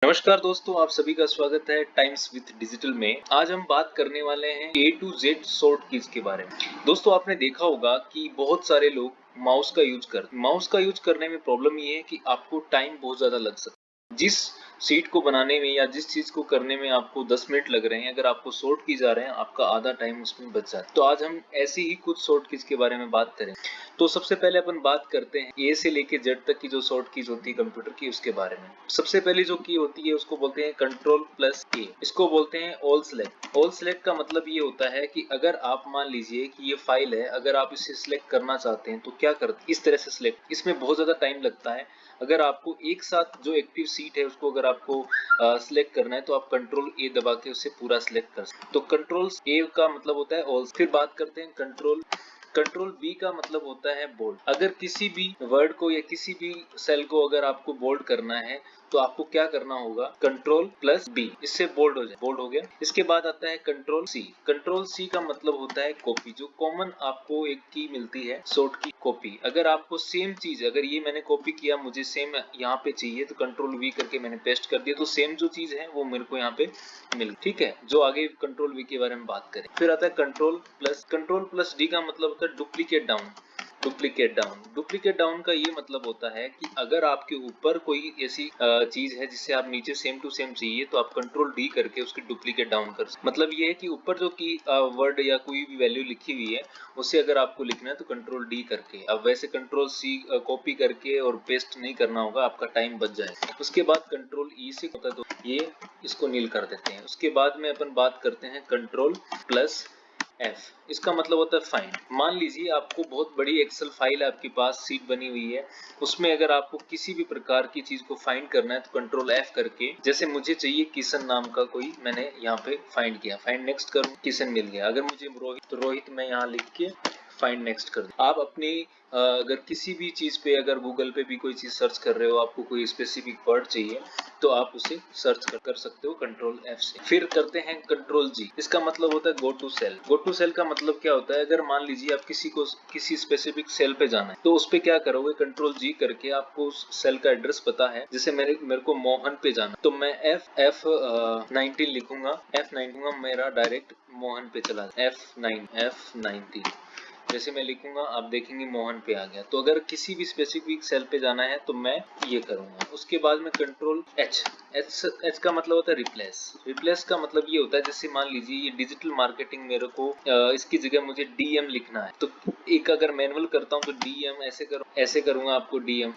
नमस्कार दोस्तों, आप सभी का स्वागत है टाइम्स विद डिजिटल में। आज हम बात करने वाले हैं A to Z short keys के बारे में। दोस्तों, आपने देखा होगा कि बहुत सारे लोग माउस का यूज करने में प्रॉब्लम ये है कि आपको टाइम बहुत ज्यादा लग सकता है। जिस सीट को बनाने में या जिस चीज को करने में आपको 10 मिनट लग रहे हैं, अगर आपको शॉर्ट कीज आ रहे हैं, आपका आधा टाइम उसमें बच जाता है। तो आज हम ऐसी ही कुछ शॉर्ट कीज के बारे में बात करें। तो सबसे पहले अपन बात करते हैं ए से लेके जेड तक की जो शॉर्ट कीज होती है कंप्यूटर की, उसके बारे में। सबसे पहले जो की होती है उसको बोलते हैं कंट्रोल प्लस ए। इसको बोलते हैं ऑल सेलेक्ट। ऑल सेलेक्ट का मतलब ये होता है कि अगर आप मान लीजिए कि ये फाइल है, अगर आप इसे सिलेक्ट करना चाहते हैं तो क्या करते हैं, इस तरह से सिलेक्ट। इसमें बहुत ज्यादा टाइम लगता है। अगर आपको एक साथ जो एक्टिव सीट है उसको अगर आपको सिलेक्ट करना है तो आप कंट्रोल ए दबा के उसे पूरा सिलेक्ट कर सकते हैं। तो कंट्रोल ए का मतलब होता है ऑल। फिर बात करते हैं कंट्रोल बी का मतलब होता है बोल्ड। अगर किसी भी वर्ड को या किसी भी सेल को अगर आपको बोल्ड करना है तो आपको क्या करना होगा, कंट्रोल प्लस बी, इससे बोल्ड हो गया। इसके बाद आता है कंट्रोल सी। कंट्रोल सी का मतलब होता है कॉपी। जो कॉमन आपको एक की मिलती है शॉर्ट की कॉपी। अगर आपको सेम चीज, अगर ये मैंने कॉपी किया, मुझे सेम यहाँ पे चाहिए तो कंट्रोल वी करके मैंने पेस्ट कर दिया, तो सेम जो चीज है वो मेरे को यहाँ पे मिल, ठीक है। जो आगे कंट्रोल वी के बारे में बात करें। फिर आता है कंट्रोल प्लस डी का मतलब होता है डुप्लीकेट डाउन। डुप्लीकेट डाउन का ये मतलब होता है कि अगर आपके ऊपर कोई ऐसी चीज है जिससे आप नीचे सेम टू सेम चाहिए तो आप कंट्रोल डी करके उसकी डुप्लीकेट डाउन कर सकते। मतलब ये है कि ऊपर जो की वर्ड या कोई भी वैल्यू लिखी हुई है उसे अगर आपको लिखना है तो कंट्रोल डी करके। अब वैसे कंट्रोल सी कॉपी करके और पेस्ट नहीं करना होगा, आपका टाइम बच जाएगा। उसके बाद कंट्रोल ई से होता है तो ये इसको नील कर देते हैं। उसके बाद में अपन बात करते हैं कंट्रोल प्लस एफ। इसका मतलब होता है फाइंड। मान लीजिए आपको बहुत बड़ी एक्सेल फाइल है, आपके पास सीट बनी हुई है, उसमें अगर आपको किसी भी प्रकार की चीज को फाइंड करना है तो कंट्रोल एफ करके, जैसे मुझे चाहिए किशन नाम का कोई, मैंने यहाँ पे फाइंड किया, फाइंड नेक्स्ट करूँ, किशन मिल गया। अगर मुझे रोहित, तो रोहित मैं यहाँ लिख के फाइंड नेक्स्ट कर दूं। आप अपनी अगर किसी भी चीज पे, अगर गूगल पे भी कोई चीज सर्च कर रहे हो, आपको कोई स्पेसिफिक वर्ड चाहिए तो आप उसे सर्च कर सकते हो कंट्रोल एफ से। फिर करते हैं कंट्रोल जी। इसका मतलब होता है go to sell. Go to sell का मतलब क्या होता है, अगर मान लीजिए आप किसी को किसी स्पेसिफिक सेल पे जाना है तो उस पे क्या करोगे, कंट्रोल जी करके। आपको उस सेल का एड्रेस पता है, जैसे मेरे को मोहन पे जाना, तो मैं F19 लिखूंगा, F19 मेरा डायरेक्ट मोहन पे चला जाए। F19 जैसे मैं लिखूंगा आप देखेंगे मोहन पे आ गया। तो अगर किसी भी स्पेसिफिक सेल पे जाना है तो मैं ये करूंगा। उसके बाद में कंट्रोल एच का मतलब होता है रिप्लेस का मतलब ये होता है, जैसे मान लीजिए ये डिजिटल मार्केटिंग, मेरे को इसकी जगह मुझे डीएम लिखना है, तो एक अगर मैनुअल करता हूँ तो डीएम ऐसे करूंगा, आपको डीएम।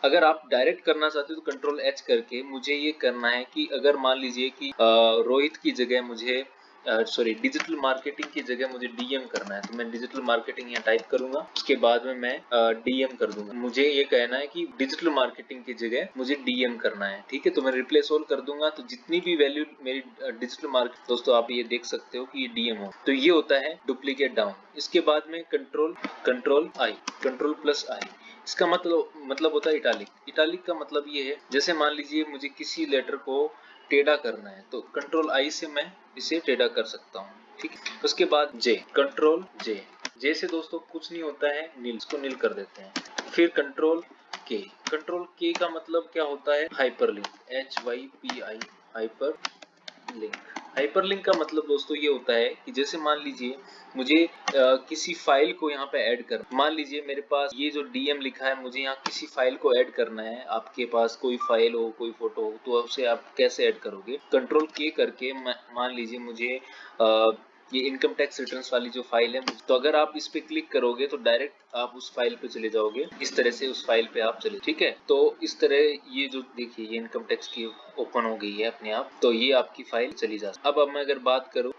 अगर आप डायरेक्ट करना चाहते हो तो कंट्रोल एच करके मुझे ये करना है कि अगर मान लीजिए कि रोहित की जगह मुझे डिजिटल मार्केटिंग की जगह मुझे डीएम करना है, तो मैं डिजिटल मार्केटिंग यहाँ टाइप करूंगा। उसके बाद में मैं डीएम कर दूंगा। मुझे ये कहना है कि डिजिटल मार्केटिंग की जगह मुझे डीएम करना है, ठीक है। तो मैं रिप्लेस ऑल कर दूंगा, तो जितनी भी वैल्यू मेरी डिजिटल मार्केट, दोस्तों आप ये देख सकते हो कि ये डीएम हो, तो ये होता है डुप्लीकेट डाउन। इसके बाद में कंट्रोल प्लस आई। इसका मतलब होता है इटालिक का मतलब ये है, जैसे मान लीजिए मुझे किसी लेटर को टेढ़ा करना है तो कंट्रोल आई से मैं इसे टेढ़ा कर सकता हूँ, ठीक है। उसके बाद जे, कंट्रोल जे से दोस्तों कुछ नहीं होता है, नील, इसको नील कर देते हैं। फिर कंट्रोल के का मतलब क्या होता है, हाइपरलिंक, HYPI, हाइपरलिंक का मतलब दोस्तों ये होता है कि जैसे मान लीजिए मुझे किसी फाइल को यहाँ पे ऐड कर, मान लीजिए मेरे पास ये जो डीएम लिखा है, मुझे यहाँ किसी फाइल को ऐड करना है। आपके पास कोई फाइल हो, कोई फोटो हो, तो उसे आप कैसे ऐड करोगे, कंट्रोल के करके। मान लीजिए मुझे ये इनकम टैक्स रिटर्न्स वाली जो फाइल है, तो अगर आप इस पे क्लिक करोगे तो डायरेक्ट आप उस फाइल पे चले जाओगे। इस तरह से उस फाइल पे आप चले, ठीक है। तो इस तरह ये जो देखिए ये इनकम टैक्स की ओपन हो गई है अपने आप, तो ये आपकी फाइल चली जा। अब मैं अगर बात करूं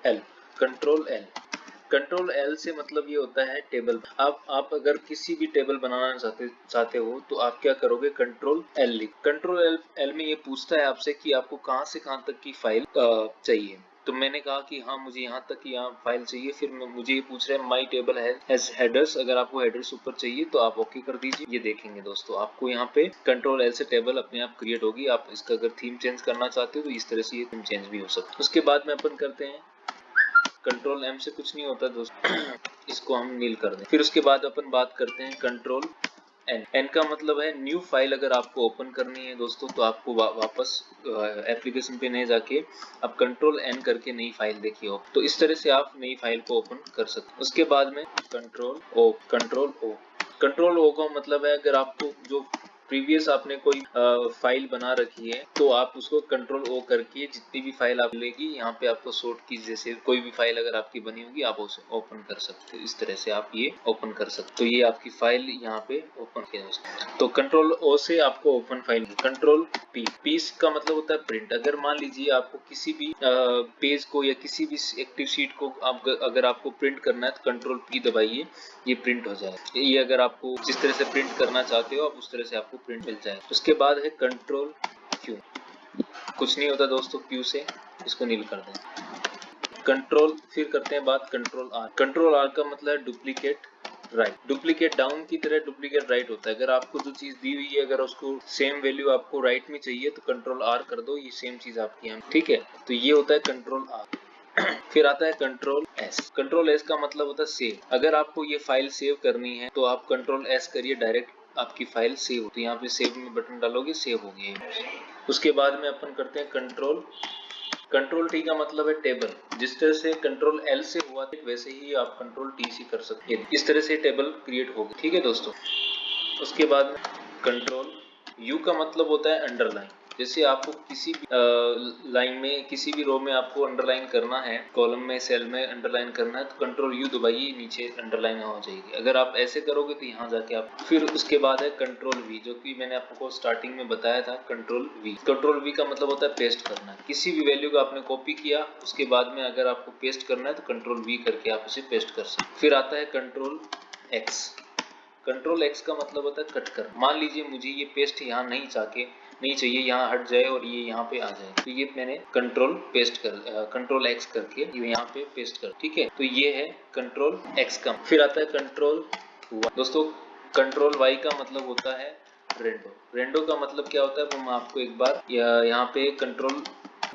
कंट्रोल एल से मतलब ये होता है टेबल। आप अगर किसी भी टेबल बनाना चाहते हो तो आप क्या करोगे, कंट्रोल एल में ये पूछता है आपसे कि आपको कहां से कहां तक की फाइल चाहिए। तो मैंने कहा कि हाँ मुझे यहाँ तक की यहाँ फाइल चाहिए। फिर मुझे ये पूछ रहा है माई टेबल हैज हेडर्स। अगर आपको हेडर्स ऊपर चाहिए तो आप ओके कर दीजिए। ये देखेंगे दोस्तों आपको यहाँ पे कंट्रोल एल से टेबल अपने आप क्रिएट होगी। आप इसका अगर थीम चेंज करना चाहते हो तो इस तरह से ये थीम चेंज भी हो सकता है। उसके बाद में अपन करते हैं कंट्रोल एम से कुछ नहीं होता दोस्तों, इसको हम नील कर दें। फिर उसके बाद अपन बात करते हैं कंट्रोल एन का मतलब है न्यू फाइल। अगर आपको ओपन करनी है दोस्तों तो आपको वापस एप्लीकेशन पे नहीं जाके आप कंट्रोल एन करके नई फाइल देखिए हो, तो इस तरह से आप नई फाइल को ओपन कर सकते हैं। उसके बाद में कंट्रोल ओ का मतलब है अगर आपको जो प्रीवियस आपने कोई फाइल बना रखी है तो आप उसको कंट्रोल ओ करके जितनी भी फाइल आप लेगी यहाँ पे आपको शॉर्ट की जैसे कोई भी फाइल अगर आपकी बनी होगी आप उसे ओपन कर सकते हो। इस तरह से आप ये ओपन कर सकते हो। तो ये आपकी फाइल यहाँ पे ओपन किया है। तो कंट्रोल ओ से आपको ओपन फाइल। कंट्रोल पी का मतलब होता है प्रिंट। अगर मान लीजिए आपको किसी भी पेज को या किसी भी एक्टिव शीट को अगर आपको प्रिंट करना है तो कंट्रोल पी दबाइए, ये प्रिंट हो जाएगा। ये अगर आपको जिस तरह से प्रिंट करना चाहते हो आप उस तरह से आपको प्रिंट मिल जाएगा। उसके बाद है कंट्रोल क्यू। कुछ नहीं होता दोस्तों क्यू से, इसको नील कर दें। कंट्रोल फिर करते हैं बात कंट्रोल आर। कंट्रोल आर का मतलब है डुप्लीकेट राइट। डुप्लीकेट डाउन की तरह डुप्लीकेट राइट होता है। अगर आपको जो चीज दी हुई है अगर उसको सेम वैल्यू आपको राइट में चाहिए तो कंट्रोल आर कर दो, ये सेम चीज आपकी है, ठीक है। तो ये होता है कंट्रोल आर। फिर आता है कंट्रोल एस। कंट्रोल एस का मतलब होता है सेव। अगर आपको ये फाइल सेव करनी है तो आप कंट्रोल एस करिए, डायरेक्ट आपकी फाइल सेव होती है। यहाँ पे सेव में बटन डालोगे सेव हो गया। उसके बाद में अपन करते हैं कंट्रोल टी का मतलब है टेबल। जिस तरह से कंट्रोल एल से हुआ था वैसे ही आप कंट्रोल टी से कर सकते हैं। इस तरह से टेबल क्रिएट होगी, ठीक है दोस्तों। उसके बाद में कंट्रोल यू का मतलब होता है अंडरलाइन। जैसे आपको किसी भी लाइन में किसी भी रो में आपको अंडरलाइन करना है, कॉलम में सेल में अंडरलाइन करना है तो कंट्रोल यू दबाइए, नीचे अंडरलाइन हो जाएगी। अगर आप ऐसे करोगे तो यहाँ जाके आप फिर उसके बाद है कंट्रोल वी, जो कि मैंने आपको स्टार्टिंग में बताया था। कंट्रोल वी का मतलब होता है पेस्ट करना। किसी भी वैल्यू को आपने कॉपी किया उसके बाद में अगर आपको पेस्ट करना है तो कंट्रोल वी करके आप उसे पेस्ट कर सकते। फिर आता है कंट्रोल एक्स। कंट्रोल एक्स का मतलब होता है कट कर। मान लीजिए मुझे ये पेस्ट यहाँ नहीं चाहिए, यहाँ हट जाए और ये यहाँ पे आ जाए, तो ये मैंने कंट्रोल एक्स करके ये यहाँ पे पेस्ट कर, ठीक है। तो ये है कंट्रोल एक्स का। फिर आता है कंट्रोल वाई। दोस्तों कंट्रोल वाई का मतलब होता है रेंडो का मतलब क्या होता है वो मैं आपको एक बार यहाँ पे कंट्रोल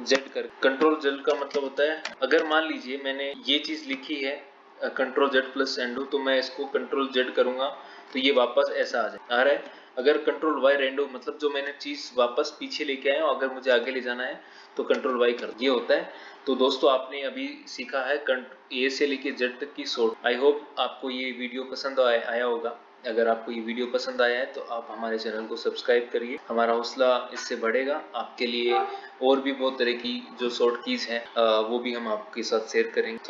जेड का मतलब होता है अगर मान लीजिए मैंने ये चीज लिखी है कंट्रोल जेड प्लस एंडो, तो मैं इसको कंट्रोल जेड करूंगा तो ये वापस ऐसा आ रहा है। अगर कंट्रोल वाई रेंडो मतलब जो मैंने चीज वापस पीछे लेके आया हूं अगर मुझे आगे ले जाना है तो कंट्रोल वाई कर, ये होता है। तो दोस्तों आपने अभी सीखा है ए से लेके जेड तक की शॉर्ट। आई होप आपको ये वीडियो पसंद आया होगा। अगर आपको ये वीडियो पसंद आया है तो आप हमारे चैनल को सब्सक्राइब करिए, हमारा हौसला इससे बढ़ेगा। आपके लिए और भी बहुत तरह की जो शॉर्ट कीज हैं वो भी हम आपके साथ शेयर करेंगे। तो